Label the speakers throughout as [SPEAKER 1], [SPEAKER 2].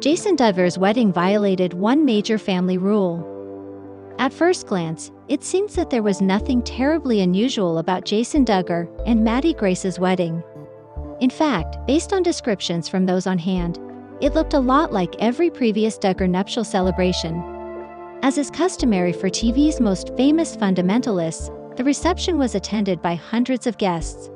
[SPEAKER 1] Jason Duggar's wedding violated one major family rule. At first glance, it seems that there was nothing terribly unusual about Jason Duggar and Maddie Grace's wedding. In fact, based on descriptions from those on hand, it looked a lot like every previous Duggar nuptial celebration. As is customary for TV's most famous fundamentalists, the reception was attended by hundreds of guests.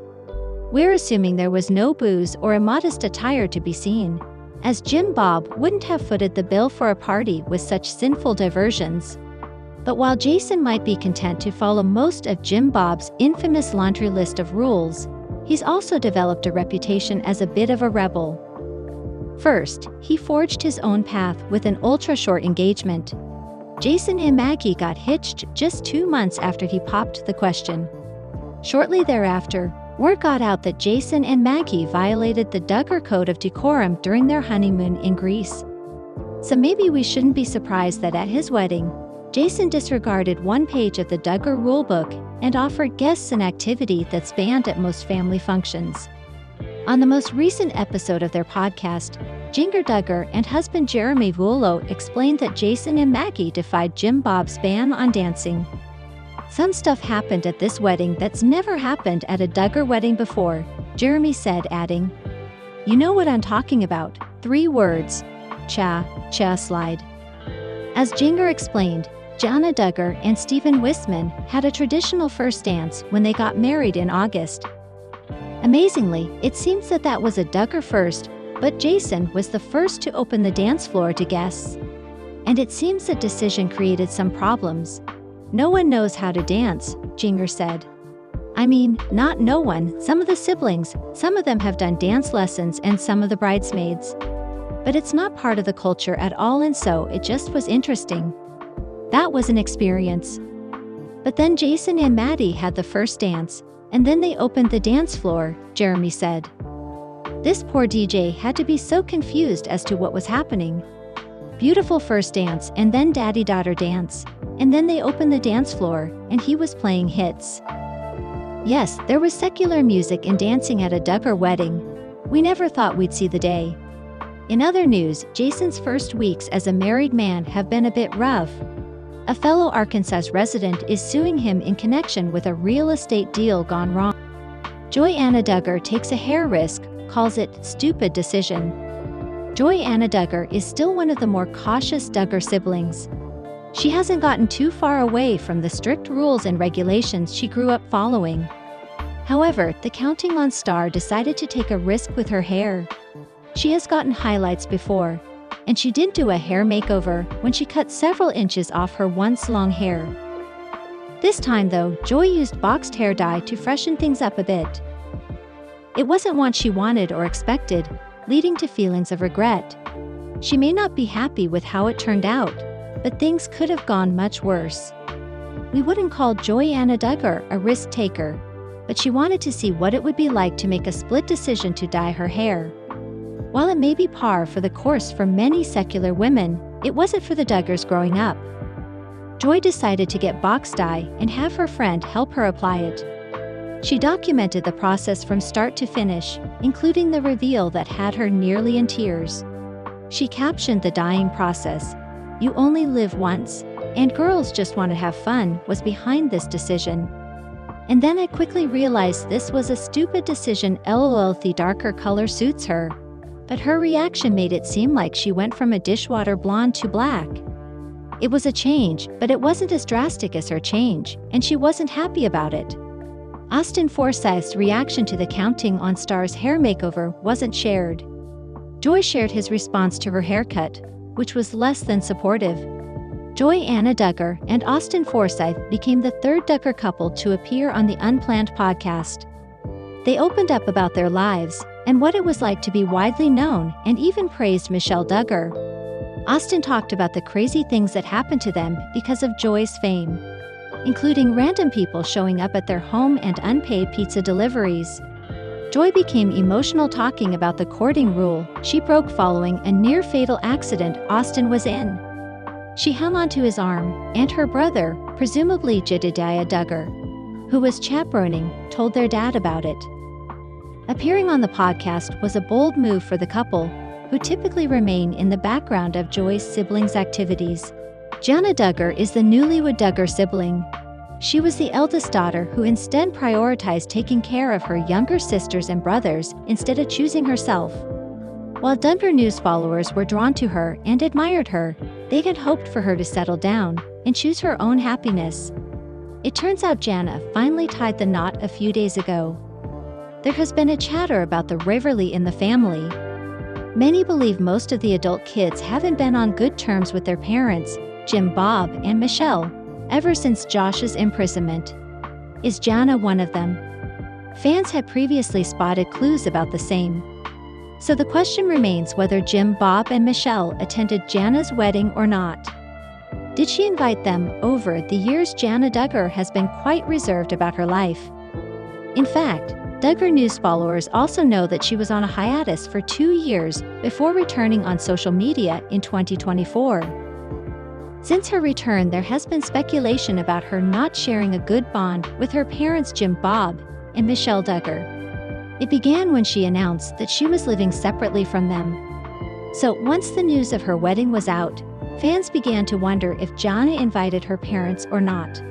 [SPEAKER 1] We're assuming there was no booze or immodest attire to be seen, as Jim Bob wouldn't have footed the bill for a party with such sinful diversions. But while Jason might be content to follow most of Jim Bob's infamous laundry list of rules, he's also developed a reputation as a bit of a rebel. First, he forged his own path with an ultra-short engagement. Jason and Maggie got hitched just 2 months after he popped the question. Shortly thereafter, word got out that Jason and Maggie violated the Duggar Code of Decorum during their honeymoon in Greece. So maybe we shouldn't be surprised that at his wedding, Jason disregarded one page of the Duggar rulebook and offered guests an activity that's banned at most family functions. On the most recent episode of their podcast, Jinger Duggar and husband Jeremy Vuolo explained that Jason and Maggie defied Jim Bob's ban on dancing. Some stuff happened at this wedding that's never happened at a Duggar wedding before, Jeremy said, adding, "You know what I'm talking about, 3 words. Cha slide." As Jinger explained, Jana Duggar and Stephen Wisman had a traditional first dance when they got married in August. Amazingly, it seems that was a Duggar first, but Jason was the first to open the dance floor to guests. And it seems that decision created some problems. "No one knows how to dance," Jinger said. "I mean, not no one, some of the siblings, some of them have done dance lessons and some of the bridesmaids. But it's not part of the culture at all, and so it just was interesting. That was an experience." But then Jason and Maddie had the first dance, and then they opened the dance floor, Jeremy said. This poor DJ had to be so confused as to what was happening. Beautiful first dance and then daddy-daughter dance, and then they opened the dance floor, and he was playing hits. Yes, there was secular music and dancing at a Duggar wedding. We never thought we'd see the day. In other news, Jason's first weeks as a married man have been a bit rough. A fellow Arkansas resident is suing him in connection with a real estate deal gone wrong. Joy Anna Duggar takes a hair risk, calls it stupid decision. Joy Anna Duggar is still one of the more cautious Duggar siblings. She hasn't gotten too far away from the strict rules and regulations she grew up following. However, the Counting On star decided to take a risk with her hair. She has gotten highlights before, and she did do a hair makeover when she cut several inches off her once long hair. This time though, Joy used boxed hair dye to freshen things up a bit. It wasn't what she wanted or expected, leading to feelings of regret. She may not be happy with how it turned out, but things could have gone much worse. We wouldn't call Joy Anna Duggar a risk taker, but she wanted to see what it would be like to make a split decision to dye her hair. While it may be par for the course for many secular women, it wasn't for the Duggars growing up. Joy decided to get box dye and have her friend help her apply it. She documented the process from start to finish, including the reveal that had her nearly in tears. She captioned the dyeing process, "You only live once, and girls just want to have fun," was behind this decision. "And then I quickly realized this was a stupid decision, lol, the darker color suits her." But her reaction made it seem like she went from a dishwater blonde to black. It was a change, but it wasn't as drastic as her change, and she wasn't happy about it. Austin Forsyth's reaction to the Counting On star's hair makeover wasn't shared. Joy shared his response to her haircut, which was less than supportive. Joy Anna Duggar and Austin Forsyth became the third Duggar couple to appear on the Unplanned podcast. They opened up about their lives and what it was like to be widely known, and even praised Michelle Duggar. Austin talked about the crazy things that happened to them because of Joy's fame, including random people showing up at their home and unpaid pizza deliveries. Joy became emotional talking about the courting rule she broke following a near-fatal accident Austin was in. She hung onto his arm, and her brother, presumably Jedediah Duggar, who was chaperoning, told their dad about it. Appearing on the podcast was a bold move for the couple, who typically remain in the background of Joy's siblings' activities. Jana Duggar is the newlywed Duggar sibling. She was the eldest daughter who instead prioritized taking care of her younger sisters and brothers instead of choosing herself. While Duggar News followers were drawn to her and admired her, they had hoped for her to settle down and choose her own happiness. It turns out Jana finally tied the knot a few days ago. There has been a chatter about the rivalry in the family. Many believe most of the adult kids haven't been on good terms with their parents, Jim, Bob, and Michelle, ever since Josh's imprisonment. Is Jana one of them? Fans had previously spotted clues about the same. So the question remains whether Jim, Bob, and Michelle attended Jana's wedding or not. Did she invite them? Over the years, Jana Duggar has been quite reserved about her life. In fact, Duggar News followers also know that she was on a hiatus for 2 years before returning on social media in 2024. Since her return, there has been speculation about her not sharing a good bond with her parents Jim, Bob, and Michelle Duggar. It began when she announced that she was living separately from them. So once the news of her wedding was out, fans began to wonder if Jana invited her parents or not.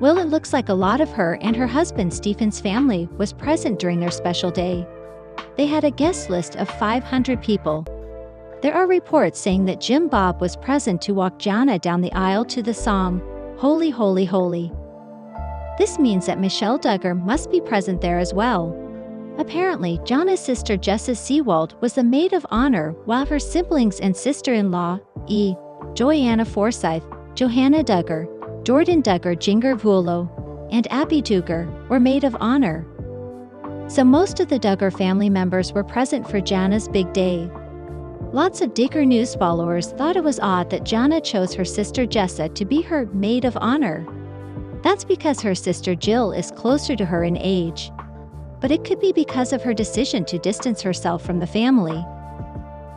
[SPEAKER 1] Well, it looks like a lot of her and her husband Stephen's family was present during their special day. They had a guest list of 500 people. There are reports saying that Jim Bob was present to walk Jana down the aisle to the song, Holy, Holy, Holy. This means that Michelle Duggar must be present there as well. Apparently, Jana's sister Jessa Seawald was the maid of honor, while her siblings and sister-in-law, Joanna Forsyth, Johanna Duggar, Jordan Duggar Jinger Vuolo, and Abby Duggar, were maid of honor. So most of the Duggar family members were present for Jana's big day. Lots of Duggar News followers thought it was odd that Jana chose her sister Jessa to be her maid of honor. That's because her sister Jill is closer to her in age. But it could be because of her decision to distance herself from the family.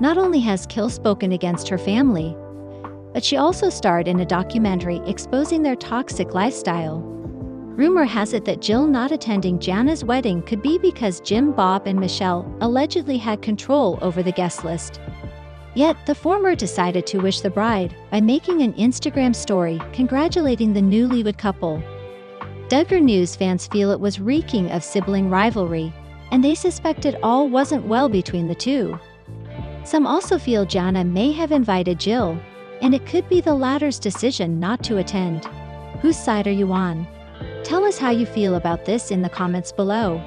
[SPEAKER 1] Not only has Jill spoken against her family, but she also starred in a documentary exposing their toxic lifestyle. Rumor has it that Jill not attending Jana's wedding could be because Jim, Bob, and Michelle allegedly had control over the guest list. Yet, the former decided to wish the bride by making an Instagram story congratulating the newlywed couple. Duggar News fans feel it was reeking of sibling rivalry, and they suspected all wasn't well between the two. Some also feel Jana may have invited Jill, and it could be the latter's decision not to attend. Whose side are you on? Tell us how you feel about this in the comments below.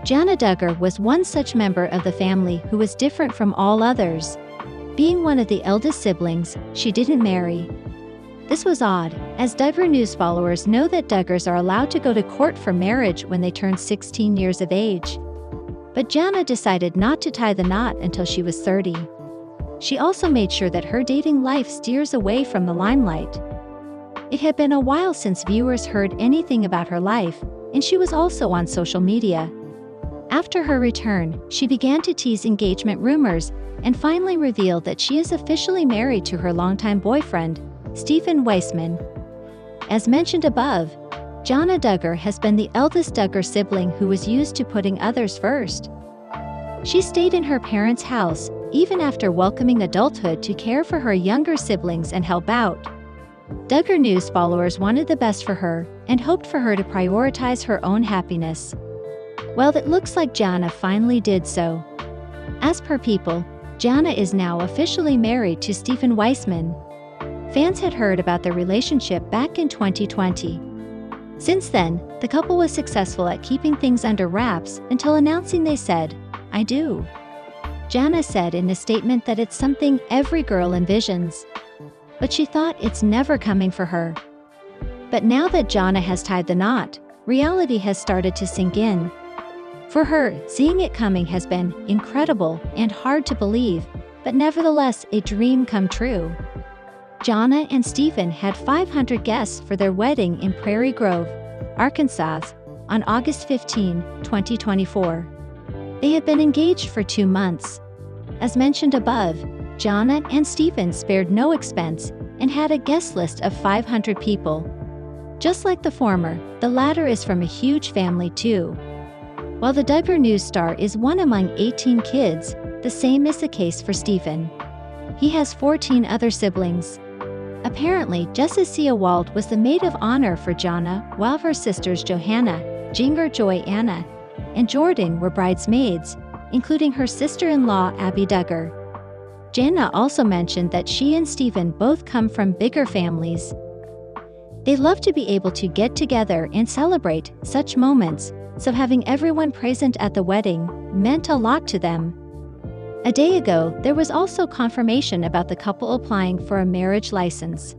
[SPEAKER 1] Jana Duggar was one such member of the family who was different from all others. Being one of the eldest siblings, she didn't marry. This was odd, as Duggar News followers know that Duggars are allowed to go to court for marriage when they turn 16 years of age. But Jana decided not to tie the knot until she was 30. She also made sure that her dating life steers away from the limelight. It had been a while since viewers heard anything about her life, and she was also on social media. After her return, she began to tease engagement rumors and finally revealed that she is officially married to her longtime boyfriend, Stephen Weissman. As mentioned above, Jana Duggar has been the eldest Duggar sibling who was used to putting others first. She stayed in her parents' house, even after welcoming adulthood, to care for her younger siblings and help out. Duggar News followers wanted the best for her and hoped for her to prioritize her own happiness. Well, it looks like Jana finally did so. As per People, Jana is now officially married to Stephen Weissman. Fans had heard about their relationship back in 2020. Since then, the couple was successful at keeping things under wraps until announcing they said, "I do." Jana said in a statement that it's something every girl envisions. But she thought it's never coming for her. But now that Jana has tied the knot, reality has started to sink in. For her, seeing it coming has been incredible and hard to believe, but nevertheless a dream come true. Jana and Stephen had 500 guests for their wedding in Prairie Grove, Arkansas, on August 15, 2024. They had been engaged for 2 months. As mentioned above, Jana and Stephen spared no expense and had a guest list of 500 people. Just like the former, the latter is from a huge family too. While the Duggar News star is one among 18 kids, The same is the case for Stephen. He has 14 other siblings. Apparently, Jessica Wald was the maid of honor for Jana, while her sisters Johanna, Ginger Joy Anna, and Jordan were bridesmaids, including her sister-in-law Abby Duggar. Jana also mentioned that she and Stephen both come from bigger families. They love to be able to get together and celebrate such moments, so having everyone present at the wedding meant a lot to them. A day ago, there was also confirmation about the couple applying for a marriage license.